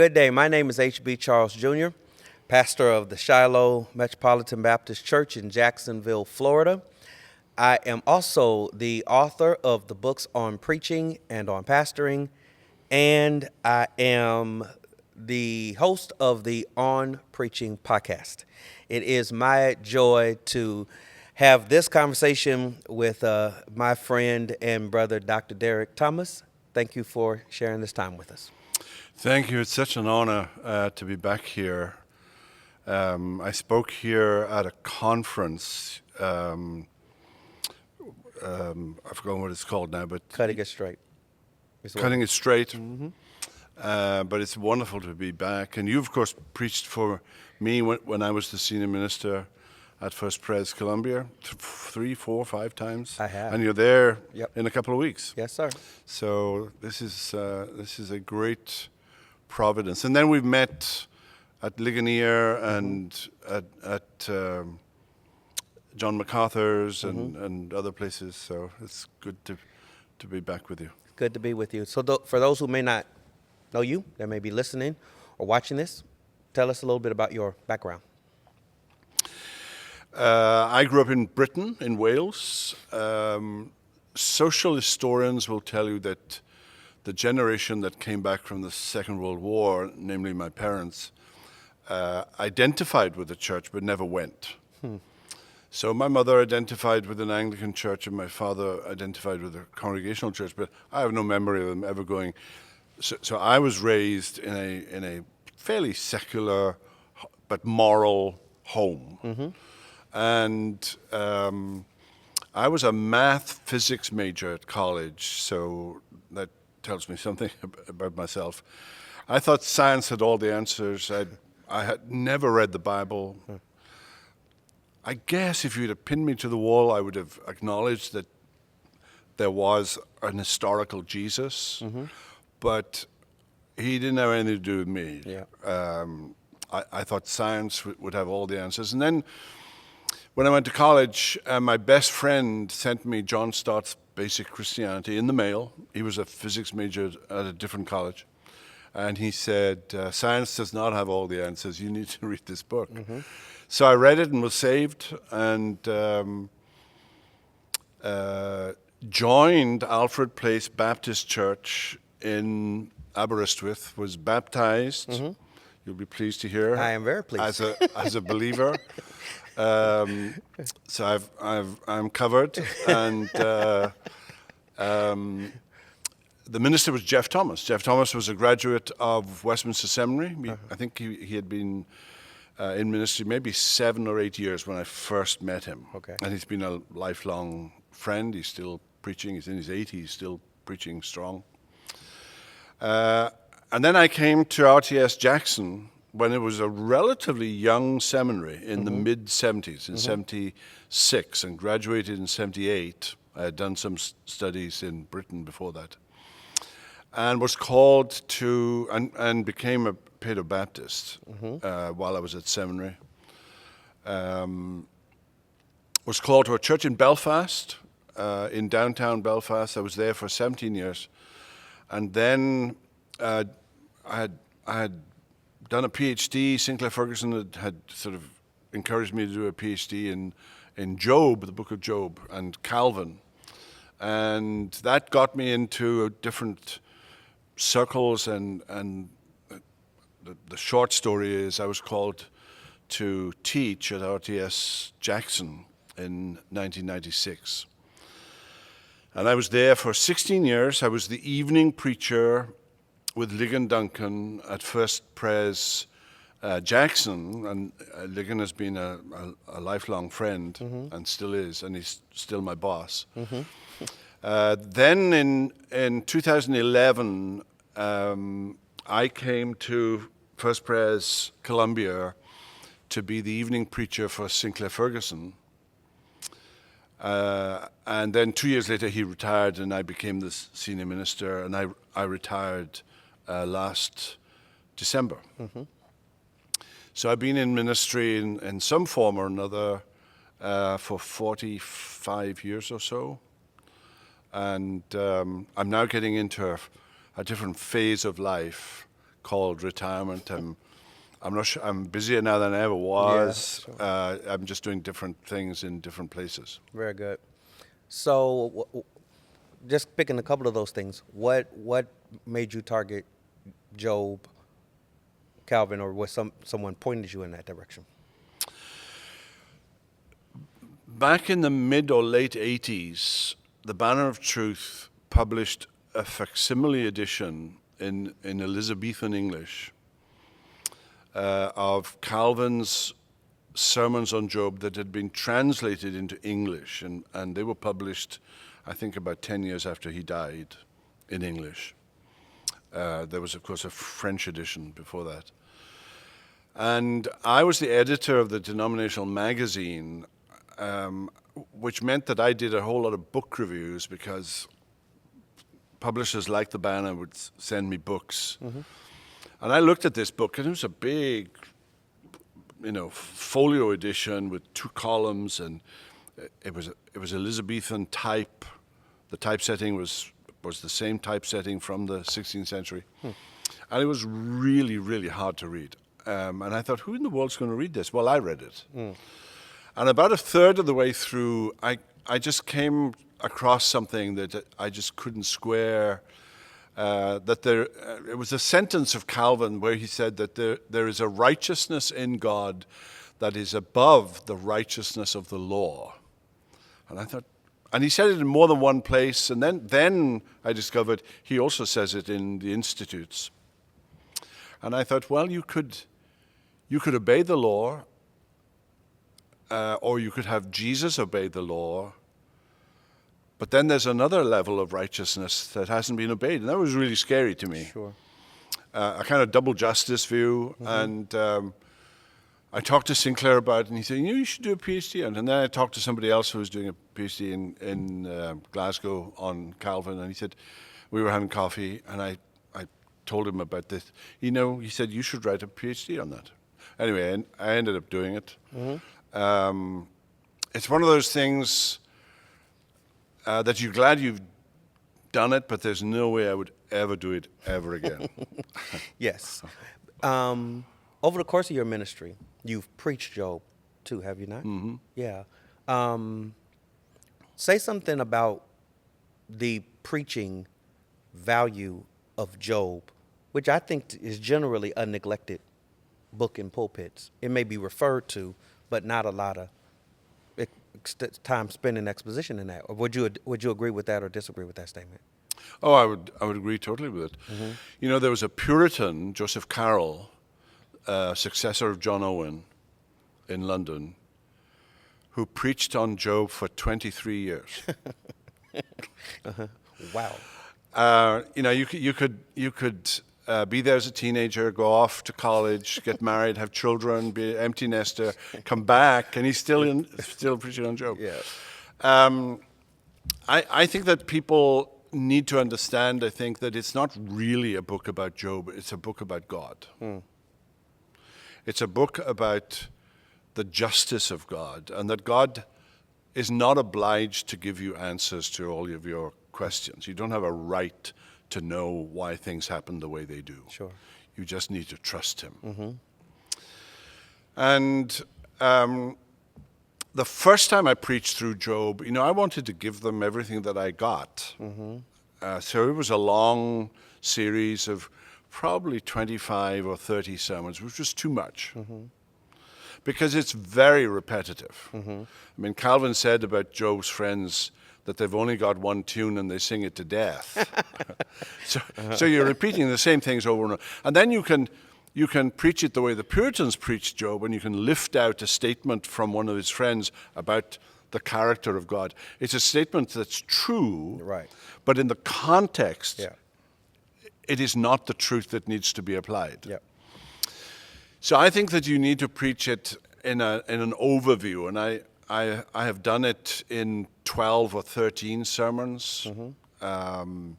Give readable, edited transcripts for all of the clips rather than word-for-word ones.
Good day. My name is H.B. Charles Jr., pastor of the Shiloh Metropolitan Baptist Church in Jacksonville, Florida. I am also the author of the books on preaching and on pastoring, and I am the host of the On Preaching podcast. It is my joy to have this conversation with my friend and brother, Dr. Derek Thomas. Thank you for sharing this time with us. Thank you. It's such an honor to be back here. I spoke here at a conference. I've forgotten what it's called now, but Cutting It Straight. Cutting It Straight. Mm-hmm. But it's wonderful to be back. And you, of course, preached for me when I was the senior minister at First Pres Columbia 3, 4, 5 times. I have. And you're there Yep. in a couple of weeks. Yes, sir. So this is a great providence. And then we've met at Ligonier and at John MacArthur's and other places. So it's good to be back with you. Good to be with you. So for those who may not know you, that may be listening or watching this, tell us a little bit about your background. I grew up in Britain, in Wales. Social historians will tell you that the generation that came back from the Second World War, namely my parents, identified with the church but never went. So my mother identified with an Anglican church and my father identified with a congregational church, but I have no memory of them ever going. So I was raised in a fairly secular but moral home. Mm-hmm. And I was a math physics major at college, so that tells me something about myself. I thought science had all the answers. I had never read the Bible. I guess if you'd have pinned me to the wall, I would have acknowledged that there was an historical Jesus, but he didn't have anything to do with me. Yeah. I thought science would have all the answers. And then when I went to college, my best friend sent me John Stott's Basic Christianity in the mail. He was a physics major at a different college. And he said, science does not have all the answers. You need to read this book. So I read it and was saved and joined Alfred Place Baptist Church in Aberystwyth, was baptized. You'll be pleased to hear. I am very pleased. As a believer. So I'm covered, and the minister was Jeff Thomas. Jeff Thomas was a graduate of Westminster Seminary. I think he had been in ministry maybe 7 or 8 years when I first met him. Okay. And he's been a lifelong friend. He's still preaching. He's in his 80s, still preaching strong. And then I came to RTS Jackson when it was a relatively young seminary in the mid-'70s, in 76, and graduated in 78. I had done some studies in Britain before that. And was called to, and became a Peter Baptist while I was at seminary. Was called to a church in Belfast, in downtown Belfast. I was there for 17 years. And then I had done a PhD. Sinclair Ferguson had sort of encouraged me to do a PhD in Job, the book of Job, and Calvin. And that got me into different circles, and the short story is I was called to teach at RTS Jackson in 1996. And I was there for 16 years. I was the evening preacher with Ligon Duncan at First Pres Jackson, and Ligon has been a lifelong friend and still is, and he's still my boss. Then in 2011, I came to First Pres Columbia to be the evening preacher for Sinclair Ferguson. And then 2 years later, he retired, and I became the senior minister, and I retired last December. So I've been in ministry in some form or another for 45 years or so. And I'm now getting into a different phase of life called retirement. I'm not sure. I'm busier now than I ever was. Yeah, sure. I'm just doing different things in different places. Very good. So, just picking a couple of those things, what made you target Job, Calvin, or was someone pointed you in that direction? Back in the mid or late 80s, the Banner of Truth published a facsimile edition in Elizabethan English of Calvin's sermons on Job that had been translated into English, and they were published, I think, about 10 years after he died in English. There was, of course, a French edition before that. And I was the editor of the denominational magazine, which meant that I did a whole lot of book reviews because publishers like the Banner would send me books. Mm-hmm. And I looked at this book, and it was a big, folio edition with 2 columns, and it was Elizabethan type. The typesetting was the same typesetting from the 16th century. And it was really, really hard to read. And I thought, who in the world's going to read this? Well, I read it. And about a third of the way through, I just came across something that I just couldn't square. It was a sentence of Calvin where he said that there is a righteousness in God that is above the righteousness of the law. And I thought, and he said it in more than one place, and then I discovered he also says it in the Institutes. And I thought, well, you could obey the law, or you could have Jesus obey the law, but then there's another level of righteousness that hasn't been obeyed, and that was really scary to me. Sure. A kind of double justice view, and I talked to Sinclair about it, and he said, you should do a PhD on it. And then I talked to somebody else who was doing a PhD in Glasgow on Calvin, and he said, we were having coffee, and I told him about this. He said, you should write a PhD on that. Anyway, I ended up doing it. It's one of those things that you're glad you've done it, but there's no way I would ever do it ever again. Yes. Over the course of your ministry, you've preached Job too, have you not? Mm-hmm. Yeah. Say something about the preaching value of Job, which I think is generally a neglected book in pulpits. It may be referred to, but not a lot of time spent in exposition in that. Or would you agree with that or disagree with that statement? Oh, I would agree totally with it. Mm-hmm. There was a Puritan, Joseph Carroll, successor of John Owen in London, who preached on Job for 23 years. Wow. You could be there as a teenager, go off to college, get married, have children, be an empty nester, come back, and he's still preaching on Job. Yeah. I think that people need to understand, I think, that it's not really a book about Job, it's a book about God. It's a book about the justice of God, and that God is not obliged to give you answers to all of your questions. You don't have a right to know why things happen the way they do. Sure. You just need to trust him. Mm-hmm. And the first time I preached through Job, I wanted to give them everything that I got. Mm-hmm. So it was a long series of probably 25 or 30 sermons, which was too much. Mm-hmm. Because it's very repetitive. Mm-hmm. I mean, Calvin said about Job's friends that they've only got one tune and they sing it to death. So you're repeating the same things over and over. And then you can preach it the way the Puritans preached Job, and you can lift out a statement from one of his friends about the character of God. It's a statement that's true, right, but in the context, yeah, it is not the truth that needs to be applied. Yeah. So I think that you need to preach it in an overview, and I have done it in 12 or 13 sermons. Mm-hmm.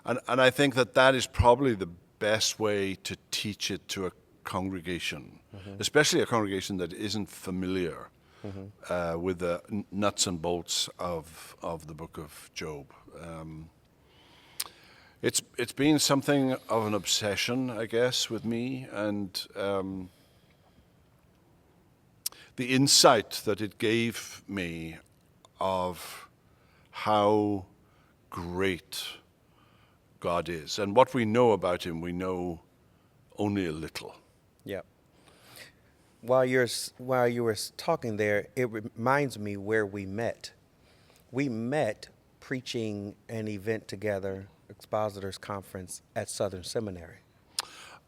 And I think that is probably the best way to teach it to a congregation, mm-hmm, especially a congregation that isn't familiar, mm-hmm, with the nuts and bolts of the book of Job. It's been something of an obsession, I guess, with me, and the insight that it gave me of how great God is. And what we know about him, we know only a little. Yeah. While you were talking there, it reminds me where we met. We met preaching an event together, Expositors Conference at Southern Seminary.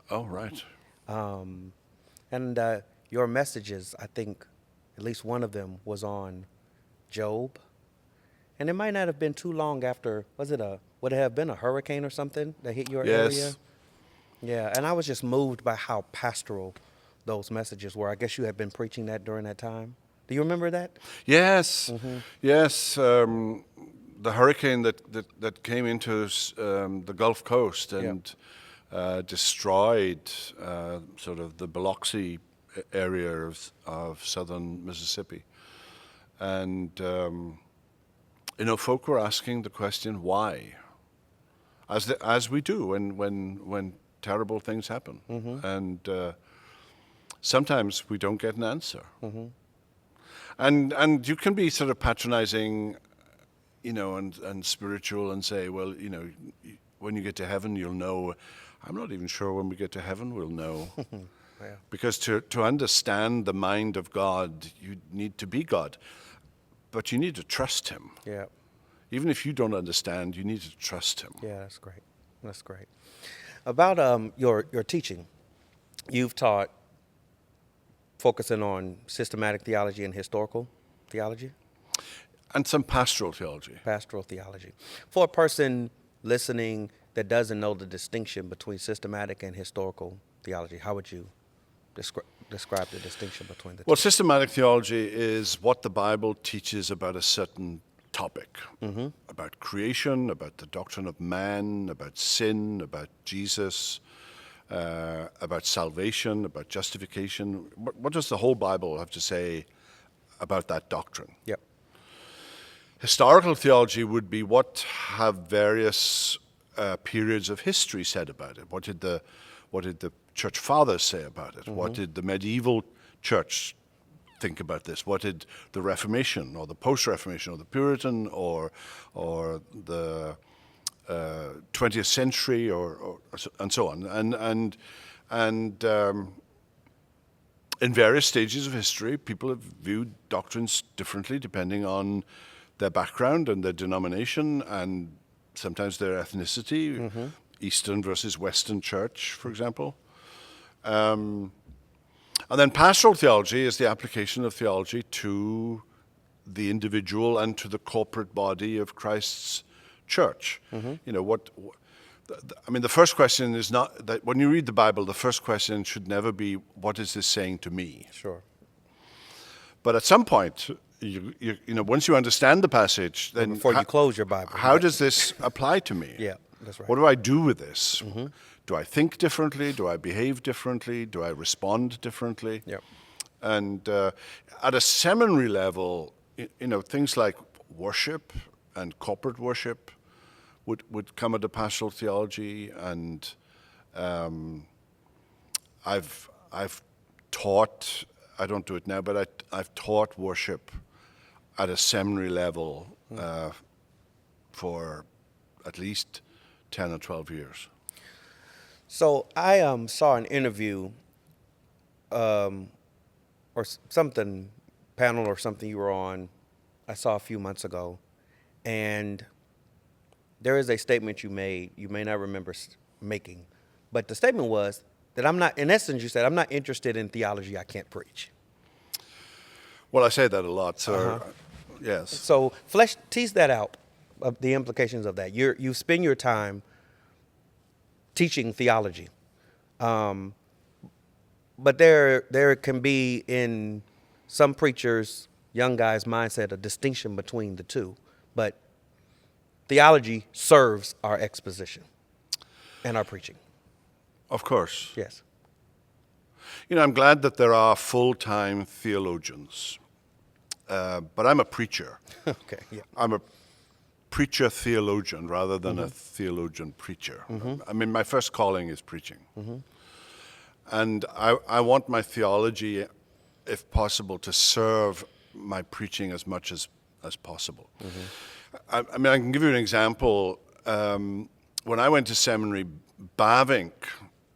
Oh, right. And your messages, I think, at least one of them was on Job. And it might not have been too long after, would it have been a hurricane or something that hit your Yes. area? Yeah, and I was just moved by how pastoral those messages were. I guess you had been preaching that during that time. Do you remember that? Yes, yes. The hurricane that came into the Gulf Coast and destroyed sort of the Biloxi area of southern Mississippi. And, folk were asking the question, why? As we do when terrible things happen. And sometimes we don't get an answer. And you can be sort of patronizing, and spiritual and say, well, when you get to heaven, you'll know. I'm not even sure when we get to heaven we'll know. Yeah. Because to understand the mind of God, you need to be God. But you need to trust him. Yeah. Even if you don't understand, you need to trust him. Yeah, that's great. That's great. About your teaching, you've taught focusing on systematic theology and historical theology? And some pastoral theology. Pastoral theology. For a person listening that doesn't know the distinction between systematic and historical theology, how would you describe the distinction between the two? Well, systematic theology is what the Bible teaches about a certain topic, about creation, about the doctrine of man, about sin, about Jesus, about salvation, about justification. What does the whole Bible have to say about that doctrine? Yep. Historical theology would be what have various periods of history said about it. What did the church fathers say about it? What did the medieval church think about this? What did the Reformation or the post-Reformation or the Puritan or the 20th century or and so on, and in various stages of history, people have viewed doctrines differently depending on their background and their denomination and sometimes their ethnicity, Eastern versus Western church, for example. And then pastoral theology is the application of theology to the individual and to the corporate body of Christ's church. The first question is not that when you read the Bible, the first question should never be, what is this saying to me? Sure. But at some point, once you understand the passage, then Before you close your Bible. how does this apply to me? Yeah, that's right. What do I do with this? Do I think differently? Do I behave differently? Do I respond differently? Yep. And at a seminary level, things like worship and corporate worship would come under pastoral theology, and I've taught. I don't do it now, but I've taught worship at a seminary level for at least 10 or 12 years. So I saw an interview or something, panel or something you were on, I saw a few months ago, and there is a statement you made, you may not remember making, but the statement was that in essence you said, I'm not interested in theology I can't preach. Well, I say that a lot, so yes. So tease that out, the implications of that. You spend your time teaching theology, but there can be in some preachers, young guys' mindset, a distinction between the two. But theology serves our exposition and our preaching. Of course. Yes. I'm glad that there are full-time theologians, but I'm a preacher. Okay. Yeah. I'm a preacher theologian rather than a theologian preacher. I mean, my first calling is preaching. And I want my theology, if possible, to serve my preaching as much as possible. I mean, I can give you an example. When I went to seminary, Bavinck,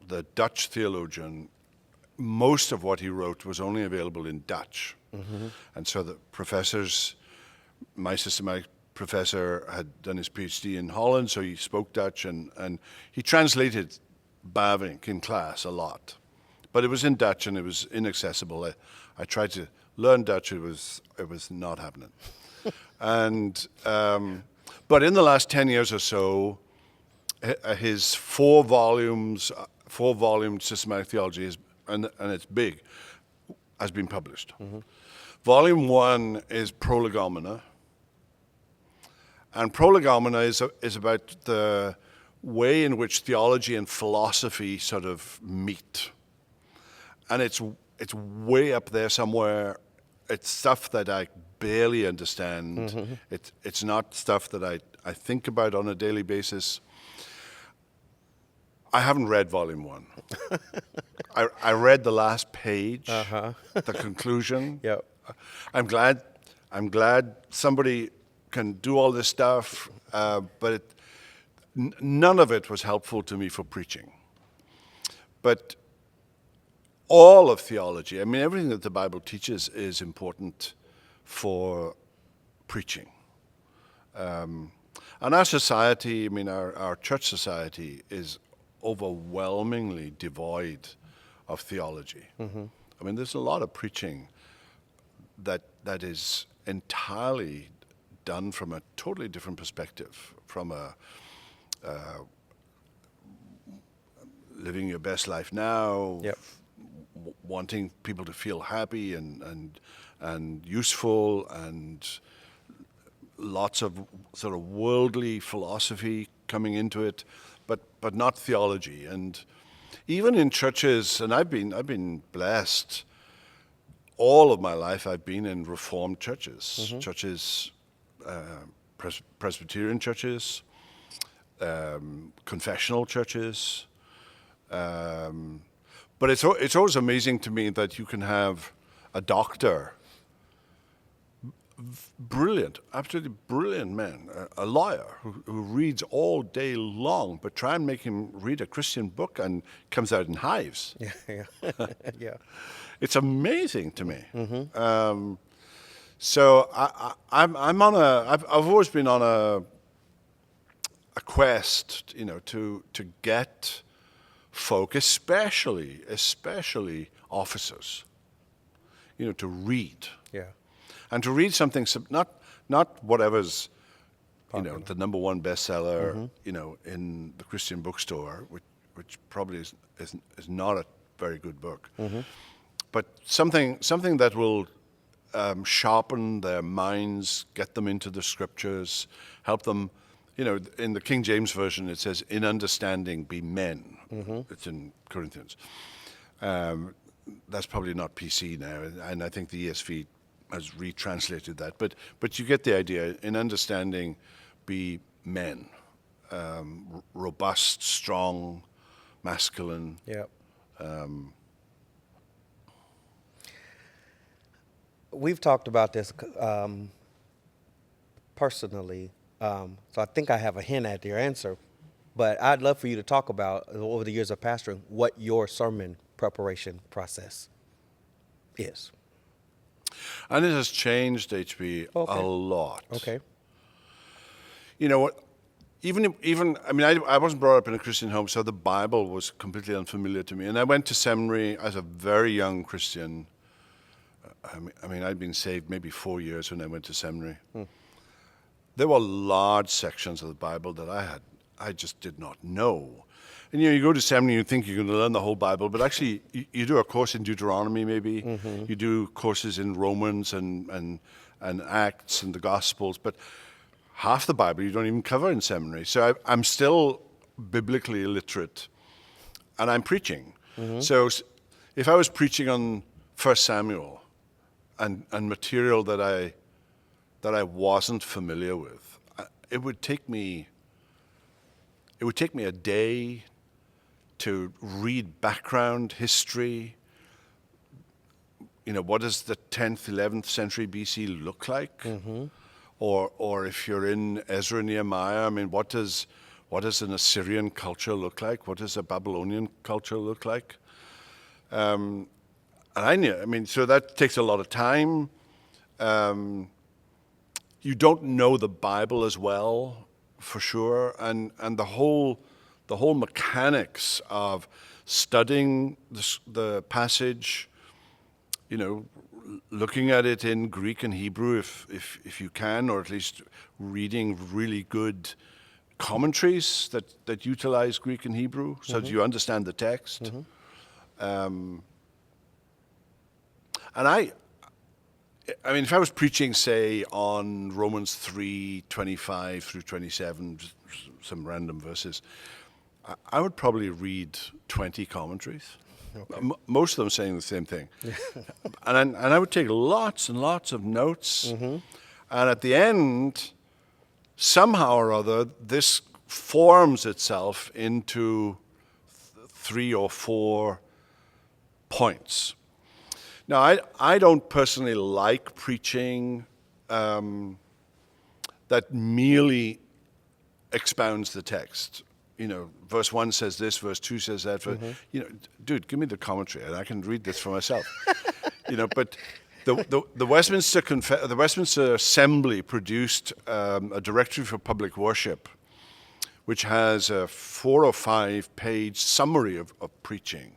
the Dutch theologian, most of what he wrote was only available in Dutch. And so the professors, my systematic professor had done his PhD in Holland, so he spoke Dutch, and he translated Bavinck in class a lot. But it was in Dutch and it was inaccessible. I tried to learn Dutch, it was not happening. And but in the last 10 years or so, his 4-volume systematic theology is, and it's big, has been published. Volume 1 is Prolegomena, and Prolegomena is about the way in which theology and philosophy sort of meet, and it's way up there somewhere. It's stuff that I barely understand. It's not stuff that I think about on a daily basis. I haven't read volume 1. I read the last page, the conclusion. Yep. I'm glad somebody can do all this stuff, but none of it was helpful to me for preaching. But all of theology, I mean, everything that the Bible teaches is important for preaching. And our society, I mean, our church society is overwhelmingly devoid of theology. I mean, there's a lot of preaching that is entirely done from a totally different perspective, from a living your best life now, wanting people to feel happy and useful, and lots of sort of worldly philosophy coming into it, but not theology. And even in churches, and I've been blessed. All of my life, I've been in Reformed churches, Presbyterian churches, confessional churches. But it's always amazing to me that you can have a doctor, brilliant, absolutely brilliant man, a lawyer who reads all day long, but try and make him read a Christian book and comes out in hives. Yeah. It's amazing to me. So I've always been on a quest, to get folk, especially officers, to read. Yeah. And to read something, not whatever's, the number 1 bestseller, in the Christian bookstore, which probably is not a very good book, but something that will sharpen their minds, get them into the scriptures, help them. In the King James Version, it says, "In understanding, be men." It's in Corinthians. That's probably not PC now, and I think the ESV has retranslated that. But you get the idea. In understanding, be men, robust, strong, masculine. Yep. We've talked about this personally, so I think I have a hint at your answer. But I'd love for you to talk about, over the years of pastoring, what your sermon preparation process is. And it has changed, HB, Okay. a lot. Okay. You know what? Even I mean, I wasn't brought up in a Christian home, so the Bible was completely unfamiliar to me. And I went to seminary as a very young Christian. I mean, I'd been saved maybe 4 years when I went to seminary. There were large sections of the Bible that I just did not know. And you go to seminary, you think you're going to learn the whole Bible, but actually you do a course in Deuteronomy maybe, you do courses in Romans and Acts and the Gospels, but half the Bible you don't even cover in seminary. So I'm still biblically illiterate, and I'm preaching. So if I was preaching on 1 Samuel and material that I wasn't familiar with, it would take me a day to read background history. What does the 10th, 11th century BC look like? Or if you're in Ezra and Nehemiah, what does an Assyrian culture look like? What does a Babylonian culture look like? And so that takes a lot of time. You don't know the Bible as well, for sure, and the whole mechanics of studying the passage, looking at it in Greek and Hebrew if you can, or at least reading really good commentaries that utilize Greek and Hebrew so that you understand the text. And if I was preaching, say, on Romans 3:25 through 27, some random verses, I would probably read 20 commentaries. Okay. Most of them saying the same thing. and I would take lots and lots of notes. And at the end, somehow or other, this forms itself into 3 or 4 points. Now, I don't personally like preaching that merely expounds the text. Verse 1 says this, verse 2 says that. Dude, give me the commentary, and I can read this for myself. But the Westminster Assembly produced a directory for public worship, which has a 4 or 5 page summary of preaching.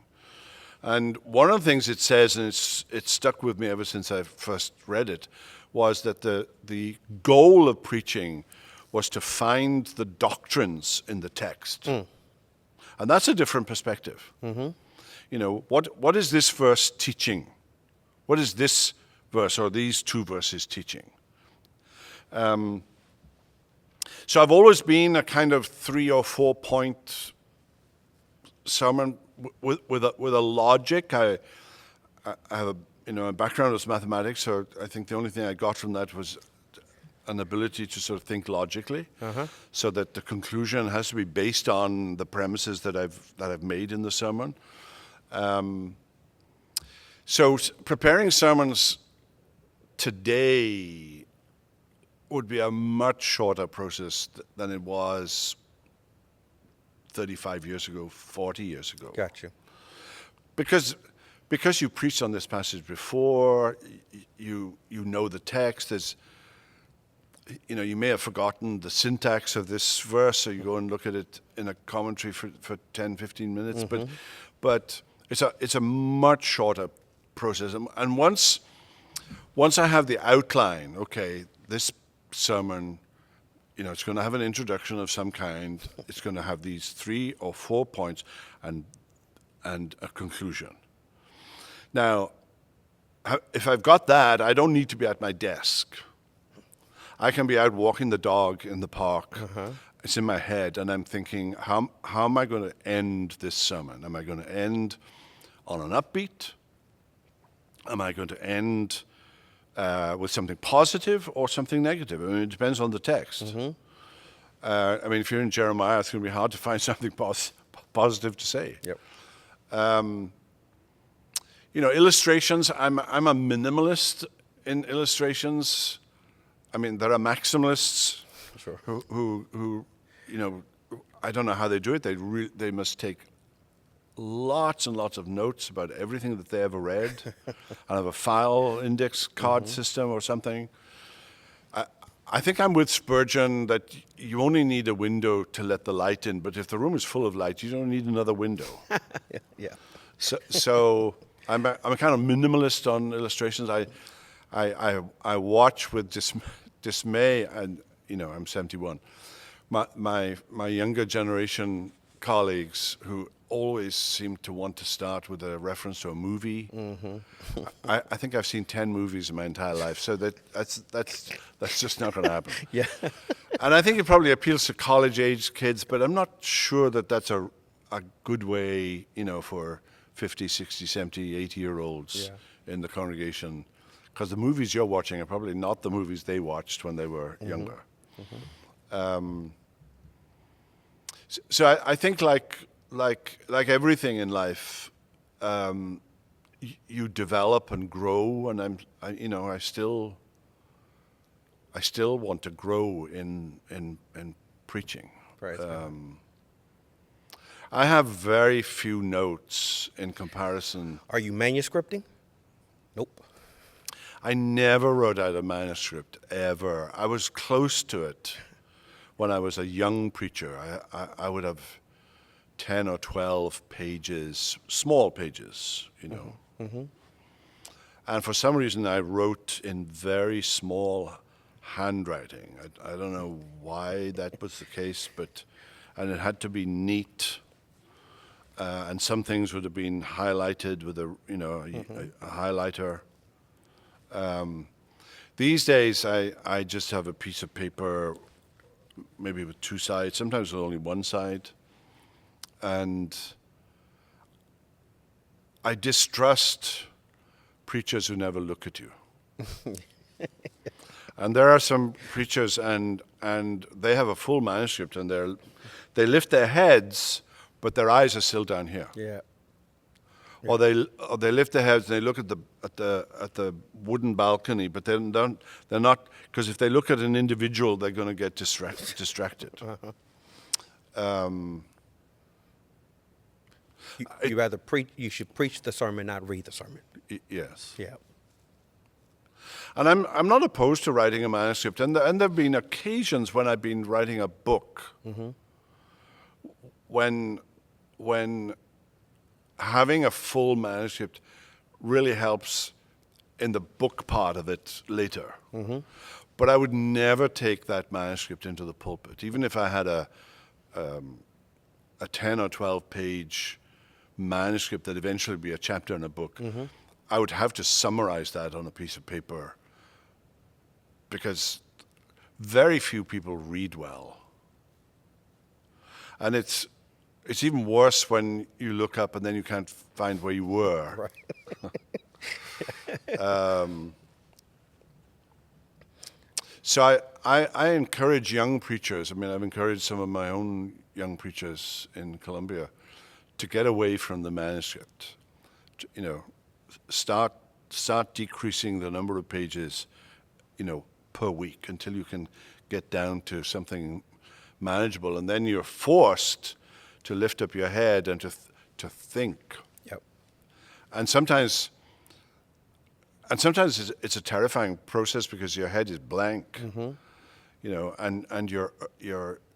And one of the things it says, and it's stuck with me ever since I first read it, was that the goal of preaching was to find the doctrines in the text. And that's a different perspective. What is this verse teaching? What is this verse or these 2 verses teaching? So I've always been a kind of 3 or 4 point sermon with a logic. I have a background as mathematics, so I think the only thing I got from that was an ability to sort of think logically, so that the conclusion has to be based on the premises that I've made in the sermon. So preparing sermons today would be a much shorter process than it was 35 years ago, 40 years ago. Gotcha. Because you preached on this passage before, you know the text. You may have forgotten the syntax of this verse, so you go and look at it in a commentary for 10, 15 minutes. But it's a much shorter process. And once I have the outline, okay, this sermon, it's going to have an introduction of some kind. It's going to have these 3 or 4 points and a conclusion. Now, if I've got that, I don't need to be at my desk. I can be out walking the dog in the park. It's in my head, and I'm thinking, how am I going to end this sermon? Am I going to end on an upbeat? Am I going to end with something positive or something negative? It depends on the text. If you're in Jeremiah, it's going to be hard to find something positive to say. Yep. Illustrations. I'm a minimalist in illustrations. There are maximalists who I don't know how they do it. They must take lots and lots of notes about everything that they ever read and have a file index card system or something. I think I'm with Spurgeon that you only need a window to let the light in, but if the room is full of light, you don't need another window. Yeah. So I'm a kind of minimalist on illustrations. I watch with dismay, and I'm 71. My younger generation colleagues who always seem to want to start with a reference to a movie. I think I've seen 10 movies in my entire life, so that's just not going to happen. Yeah. And I think it probably appeals to college-age kids, but I'm not sure that that's a good way, for 50, 60, 70, 80-year-olds in the congregation, because the movies you're watching are probably not the movies they watched when they were younger. So I think like everything in life, you develop and grow, and I still want to grow in preaching. Praise God. I have very few notes in comparison. Are you manuscripting? Nope. I never wrote out a manuscript, ever. I was close to it when I was a young preacher. I would have 10 or 12 pages, small pages, And for some reason, I wrote in very small handwriting. I don't know why that was the case, and it had to be neat. And some things would have been highlighted with a highlighter. These days, I just have a piece of paper, maybe with two sides, sometimes with only one side. And I distrust preachers who never look at you. And there are some preachers, and they have a full manuscript, and they lift their heads, but their eyes are still down here. Yeah. Or they lift their heads and they look at the wooden balcony, but they're not, because if they look at an individual, they're going to get distracted. You rather preach. You should preach the sermon, not read the sermon. Yes. Yeah. And I'm not opposed to writing a manuscript, and there've been occasions when I've been writing a book, when having a full manuscript really helps in the book part of it later. But I would never take that manuscript into the pulpit, even if I had a 10 or 12 page manuscript that eventually would be a chapter in a book. I would have to summarize that on a piece of paper, because very few people read well. And it's even worse when you look up and then you can't find where you were. Right. So I encourage young preachers. I mean, I've encouraged some of my own young preachers in Columbia to get away from the manuscript. Start decreasing the number of pages, per week, until you can get down to something manageable, and then you're forced to lift up your head and to think. Yep. And sometimes it's a terrifying process because your head is blank, and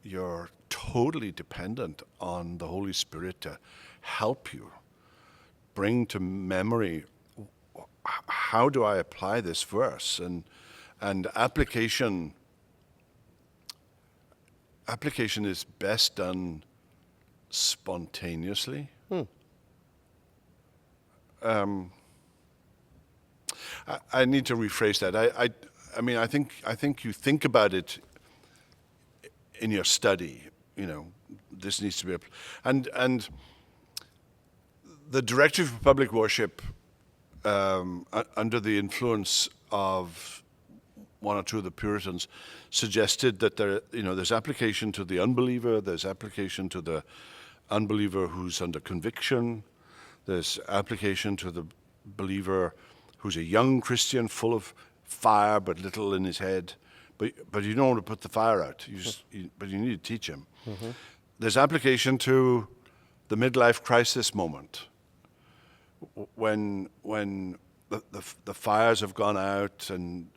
you're totally dependent on the Holy Spirit to help you bring to memory, how do I apply this verse, and application is best done spontaneously. I need to rephrase that. I mean, I think you think about it in your study. This needs to be, and the Directory for Public Worship, under the influence of one or two of the Puritans, suggested that there's application to the unbeliever, there's application to the unbeliever who's under conviction, there's application to the believer who's a young Christian full of fire but little in his head, but you don't want to put the fire out, but you need to teach him. There's application to the midlife crisis moment, when the fires have gone out and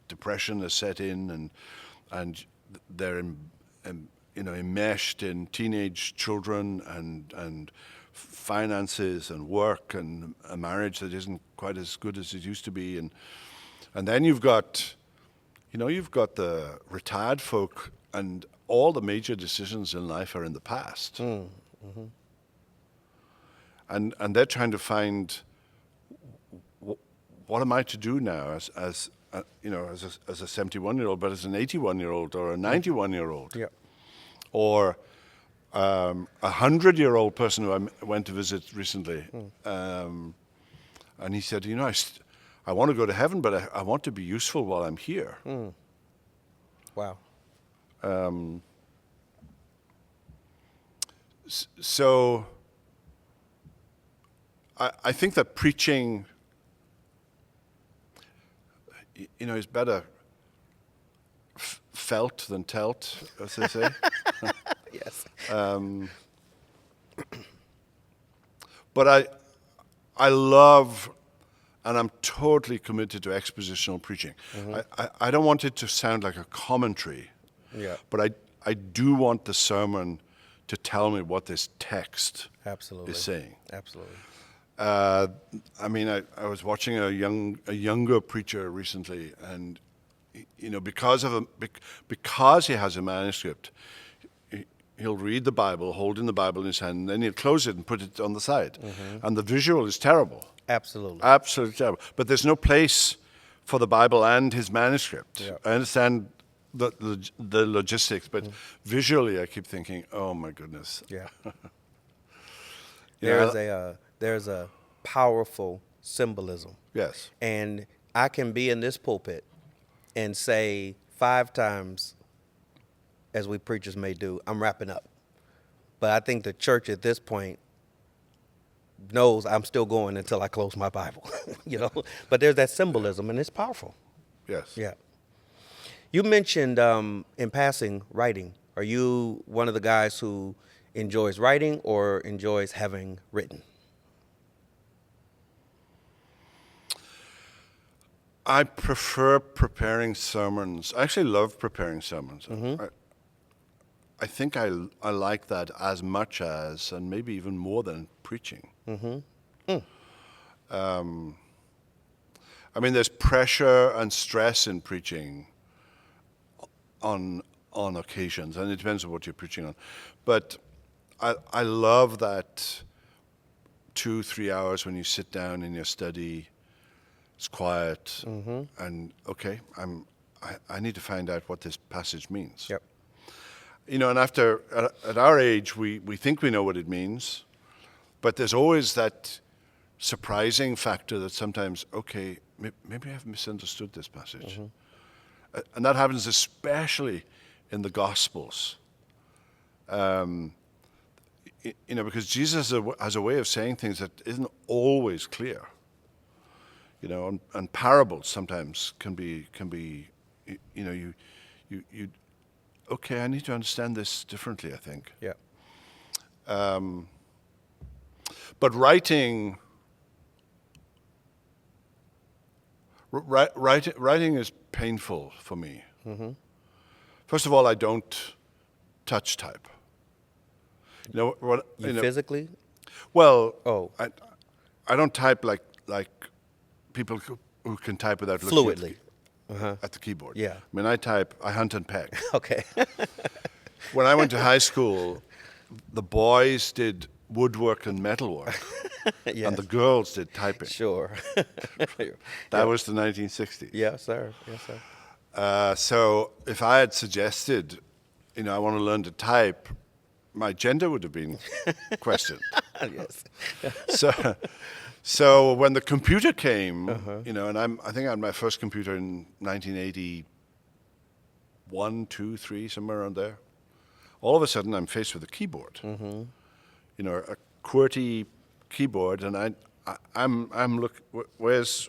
depression has set in, and they're enmeshed in teenage children and finances and work and a marriage that isn't quite as good as it used to be, and then you've got the retired folk, and all the major decisions in life are in the past. And they're trying to find, what am I to do now as a 71-year-old, but as an 81-year-old or a 91-year-old, or a 100-year-old person who I went to visit recently, and he said, I want to go to heaven, but I want to be useful while I'm here. Wow. So I think that preaching, is better felt than telt, as they say. Yes. But I love, and I'm totally committed to expositional preaching. I don't want it to sound like a commentary, Yeah. but I do want the sermon to tell me what this text Absolutely. is saying. Absolutely. I was watching a younger preacher recently, and because he has a manuscript, he'll read the Bible, holding the Bible in his hand, and then he'll close it and put it on the side. And the visual is terrible. Absolutely. Absolutely terrible. But there's no place for the Bible and his manuscript. Yeah. I understand the logistics, but visually I keep thinking, oh my goodness. Yeah. Yeah. There's a powerful symbolism. Yes. And I can be in this pulpit and say 5 times, as we preachers may do, I'm wrapping up. But I think the church at this point knows I'm still going until I close my Bible, But there's that symbolism, and it's powerful. Yes. Yeah. You mentioned in passing writing. Are you one of the guys who enjoys writing or enjoys having written? I prefer preparing sermons. I actually love preparing sermons. I think I like that as much as, and maybe even more than, preaching. There's pressure and stress in preaching on occasions, and it depends on what you're preaching on. But I love that 2-3 hours when you sit down in your study. It's quiet, and okay, I need to find out what this passage means. Yep. And after at our age, we think we know what it means, but there's always that surprising factor that sometimes, okay, maybe I've misunderstood this passage, and that happens especially in the Gospels. Because Jesus has a way of saying things that isn't always clear. And parables sometimes can be, okay, I need to understand this differently, I think. Yeah. But writing is painful for me. First of all, I don't touch type. Physically? Well, Oh. I don't type like people who can type without looking Fluidly. at the keyboard. Yeah. I hunt and peck. Okay. When I went to high school, the boys did woodwork and metalwork, Yes. and the girls did typing. Sure. That was the 1960s. Yes, sir. Yes, sir. So if I had suggested, I want to learn to type, my gender would have been questioned. Yes. So when the computer came, and I think I had my first computer in 1981, 2, 3, somewhere around there. All of a sudden, I'm faced with a keyboard. A QWERTY keyboard, and I'm look. Where's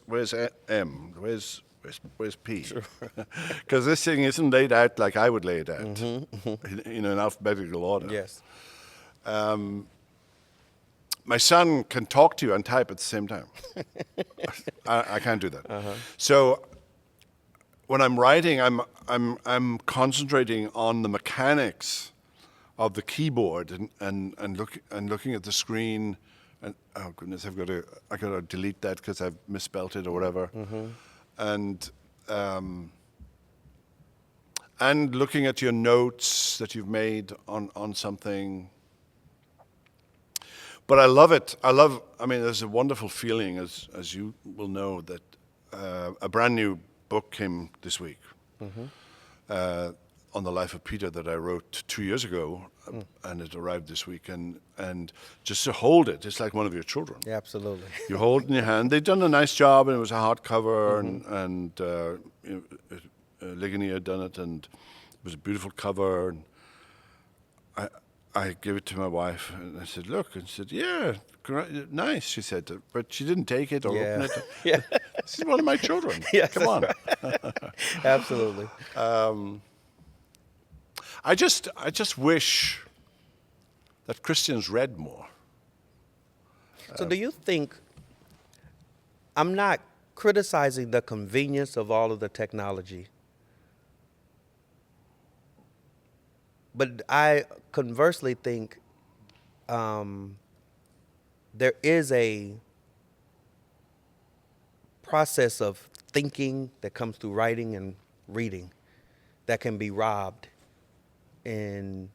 M? Where's P? Because this thing isn't laid out like I would lay it out, in an alphabetical order. Yes. My son can talk to you and type at the same time. I can't do that. So when I'm writing, I'm concentrating on the mechanics of the keyboard and looking at the screen. And oh goodness, I got to delete that because I've misspelled it or whatever. And looking at your notes that you've made on something. But I love it. There's a wonderful feeling, as you will know, that a brand new book came this week on the life of Peter that I wrote 2 years ago, and it arrived this week. And just to hold it, it's like one of your children. Yeah, absolutely. You hold it in your hand. They've done a nice job, and it was a hardcover, and Ligonier had done it, and was a beautiful cover, and I gave it to my wife, and I said, "Look," and she said, "Yeah, nice." She said, but she didn't take it or open it. Yeah. This is one of my children. Yes, Come on. Absolutely. I just wish that Christians read more. So do you think, I'm not criticizing the convenience of all of the technology, but I conversely think there is a process of thinking that comes through writing and reading that can be robbed in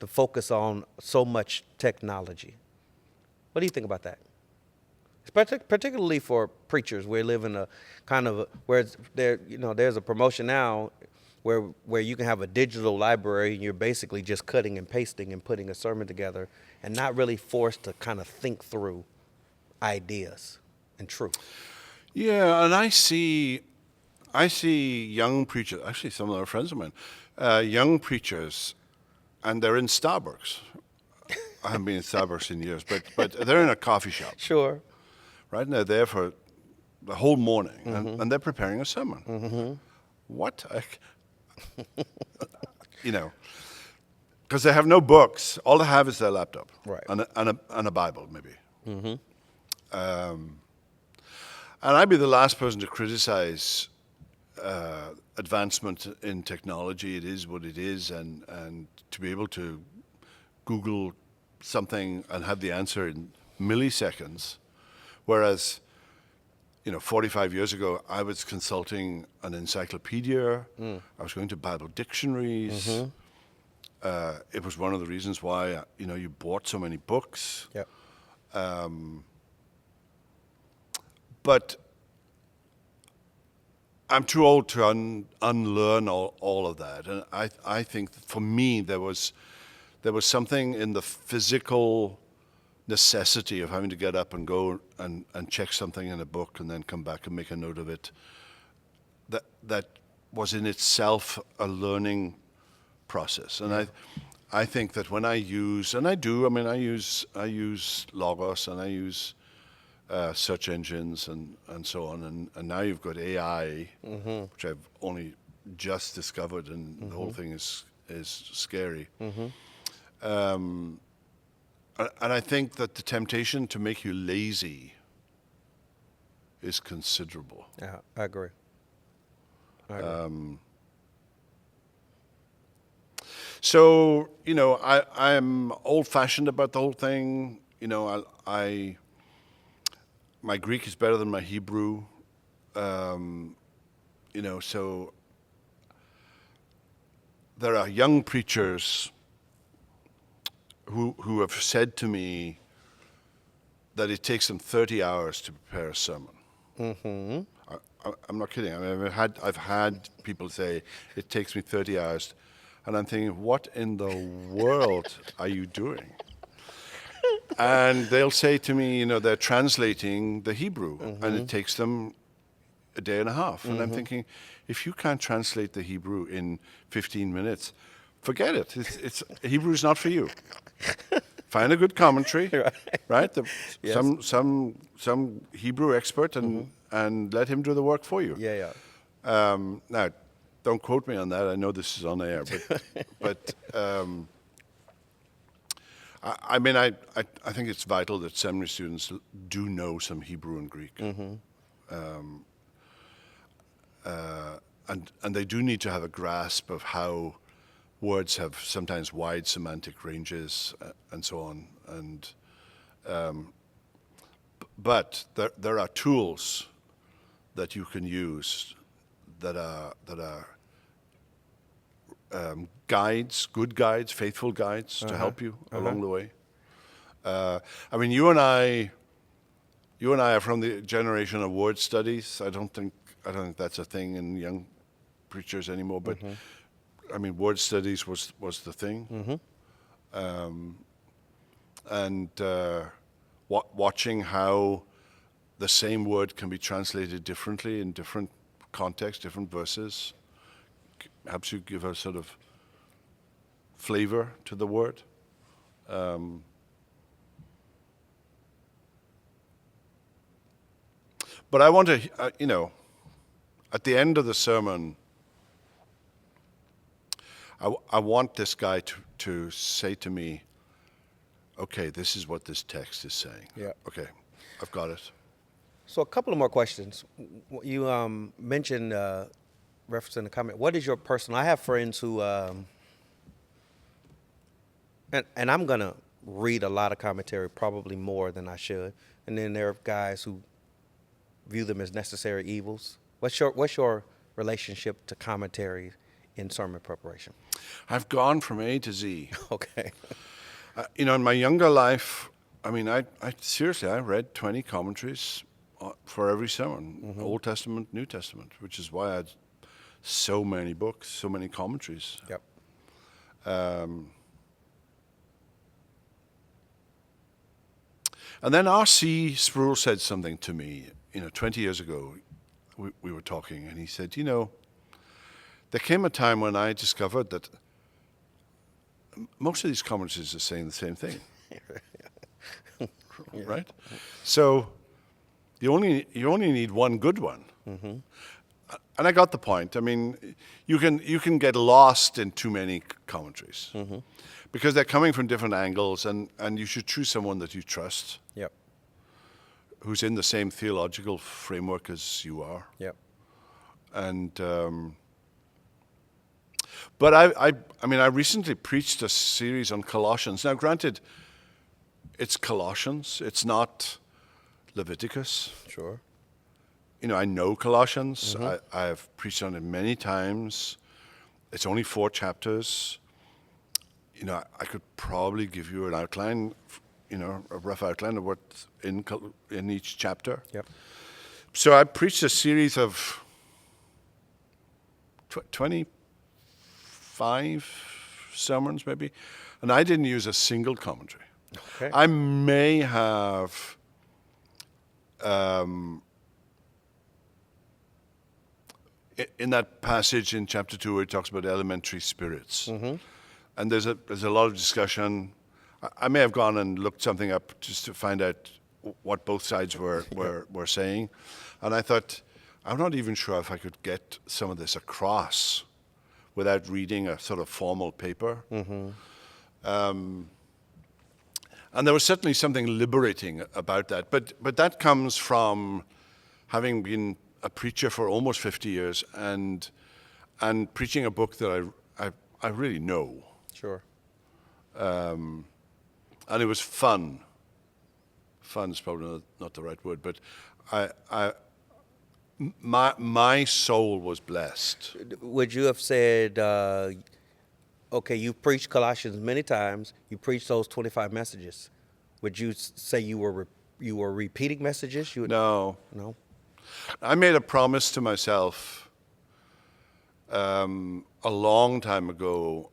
the focus on so much technology. What do you think about that? Particularly for preachers, we live in a kind of where there's a promotion now where you can have a digital library and you're basically just cutting and pasting and putting a sermon together and not really forced to kind of think through ideas and truth. Yeah, and I see young preachers, actually some of our friends of mine, young preachers, and they're in Starbucks. I haven't been in Starbucks in years, but they're in a coffee shop. Sure. Right? And they're there for the whole morning, and they're preparing a sermon. Mm-hmm. What? Because they have no books. All they have is their laptop. Right. And a Bible, maybe. Mm-hmm. And I'd be the last person to criticize advancement in technology. It is what it is, and to be able to Google something and have the answer in milliseconds, whereas 45 years ago, I was consulting an encyclopedia. I was going to Bible dictionaries. Mm-hmm. It was one of the reasons why you bought so many books. Yep. But I'm too old to unlearn all of that, and I think that for me there was something in the physical necessity of having to get up and go and check something in a book and then come back and make a note of it. That was in itself a learning process, and I think that when I use, and I do, I use Logos and I use search engines and so on, and now you've got AI, mm-hmm. which I've only just discovered, and mm-hmm. the whole thing is scary. Mm-hmm. And I think that the temptation to make you lazy is considerable. Yeah, I agree. So, I'm old-fashioned about the whole thing. My Greek is better than my Hebrew. So there are young preachers who have said to me that it takes them 30 hours to prepare a sermon. Mm-hmm. I'm not kidding. I've had people say it takes me 30 hours, and I'm thinking, what in the world are you doing? And they'll say to me, they're translating the Hebrew, mm-hmm. and it takes them a day and a half. Mm-hmm. And I'm thinking, if you can't translate the Hebrew in 15 minutes, forget it. It's Hebrew's not for you. Find a good commentary, right? Yes. Some Hebrew expert, and let him do the work for you. Yeah. Now, don't quote me on that. I know this is on air, but I think it's vital that seminary students do know some Hebrew and Greek. Mm-hmm. And they do need to have a grasp of how words have sometimes wide semantic ranges and so on. And but there are tools that you can use that are guides, good guides, faithful guides to help you along the way. You and I are from the generation of word studies. I don't think that's a thing in young preachers anymore. But word studies was the thing. Mm-hmm. And watching how the same word can be translated differently in different contexts, different verses, helps you give a sort of flavor to the word. But I want to, at the end of the sermon, I want this guy to say to me, okay, this is what this text is saying. Yeah. Okay, I've got it. So a couple of more questions. You mentioned, referencing the comment, what is your personal, I have friends who, and I'm going to read a lot of commentary, probably more than I should. And then there are guys who view them as necessary evils. What's your relationship to commentary in sermon preparation? I've gone from A to Z. Okay. In my younger life, I mean, I seriously, I read 20 commentaries for every sermon, Old Testament, New Testament, which is why I had so many books, so many commentaries. Yep. And then R.C. Sproul said something to me, 20 years ago. We were talking, and he said, there came a time when I discovered that most of these commentaries are saying the same thing. Right? So you only need one good one. And I got the point. I mean, you can get lost in too many commentaries because they're coming from different angles, and you should choose someone that you trust. Yep. Who's in the same theological framework as you are. Yep. And but I mean, I recently preached a series on Colossians. Now, granted, it's Colossians. It's not Leviticus. Sure. I know Colossians. I have preached on it many times. It's only 4 chapters. I could probably give you an outline, a rough outline of what's in each chapter. Yep. So I preached a series of 25 sermons, maybe, and I didn't use a single commentary. Okay. I may have in that passage in chapter 2 where it talks about elementary spirits, and there's a lot of discussion. I may have gone and looked something up just to find out what both sides were saying, and I thought, I'm not even sure if I could get some of this across without reading a sort of formal paper. And there was certainly something liberating about that. But that comes from having been a preacher for almost 50 years and preaching a book that I really know. Sure. And it was fun. Fun is probably not the right word, but my soul was blessed. Would you have said, okay, you've preached Colossians many times, you preached those 25 messages. Would you say you were repeating messages? No. No? I made a promise to myself a long time ago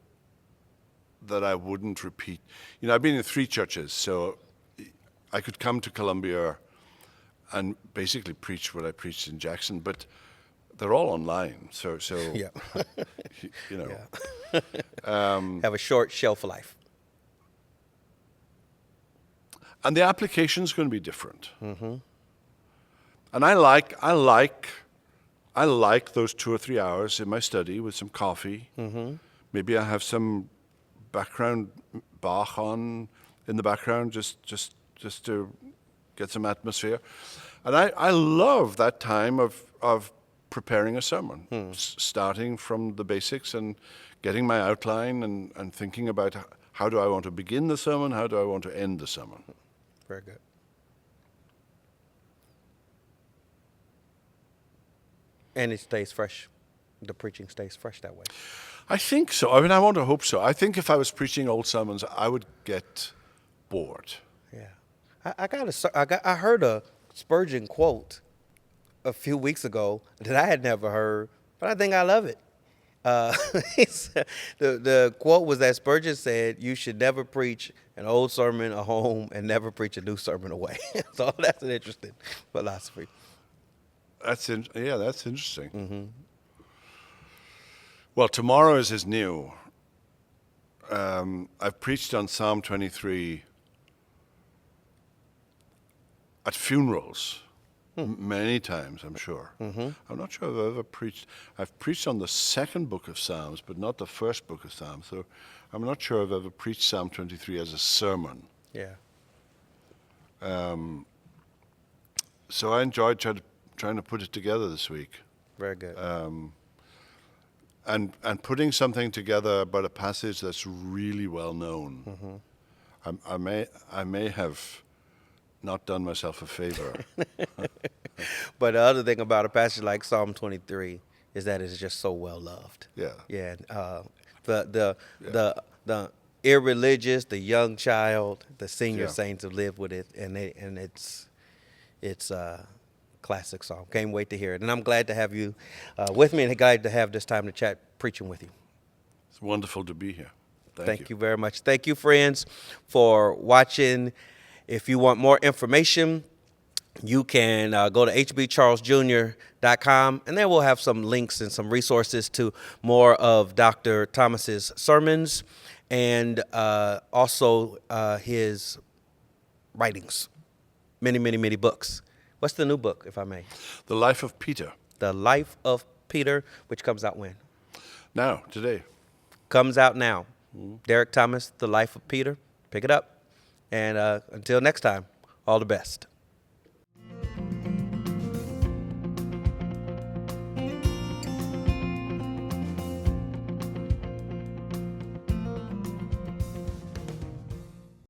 that I wouldn't repeat. I've been in 3 churches, so I could come to Columbia and basically preach what I preached in Jackson, but they're all online. So Yeah. Yeah. Have a short shelf life. And the application's going to be different. And I like those 2 or 3 hours in my study with some coffee. Maybe I have some background Bach on in the background, just to get some atmosphere. And I love that time of preparing a sermon, starting from the basics and getting my outline and thinking about how do I want to begin the sermon, how do I want to end the sermon. Very good. And it stays fresh. The preaching stays fresh that way. I think so. I mean, I want to hope so. I think if I was preaching old sermons, I would get bored. Yeah. I heard a Spurgeon quote a few weeks ago that I had never heard, but I think I love it. The quote was that Spurgeon said, "You should never preach an old sermon at home and never preach a new sermon away." So that's an interesting philosophy. That's interesting. Well, tomorrow is new. I've preached on Psalm 23 at funerals many times, I'm sure. I'm not sure I've ever preached. I've preached on the second book of Psalms, but not the first book of Psalms. So I'm not sure I've ever preached Psalm 23 as a sermon. Yeah. So I enjoyed trying to put it together this week. Very good. And putting something together about a passage that's really well known. I may have not done myself a favor. But the other thing about a passage like Psalm 23 is that it's just so well loved. Yeah. Yeah. The irreligious, the young child, the senior Yeah. saints have lived with it, and it's a classic song. Can't wait to hear it, and I'm glad to have you with me, and glad to have this time to chat preaching with you. It's wonderful to be here. Thank you very much. Thank you, friends, for watching. If you want more information, you can go to hbcharlesjr.com, and there we'll have some links and some resources to more of Dr. Thomas's sermons and also his writings. Many, many, many books. What's the new book, if I may? The Life of Peter. The Life of Peter, which comes out when? Now, today. Comes out now. Derek Thomas, The Life of Peter. Pick it up. And until next time, all the best.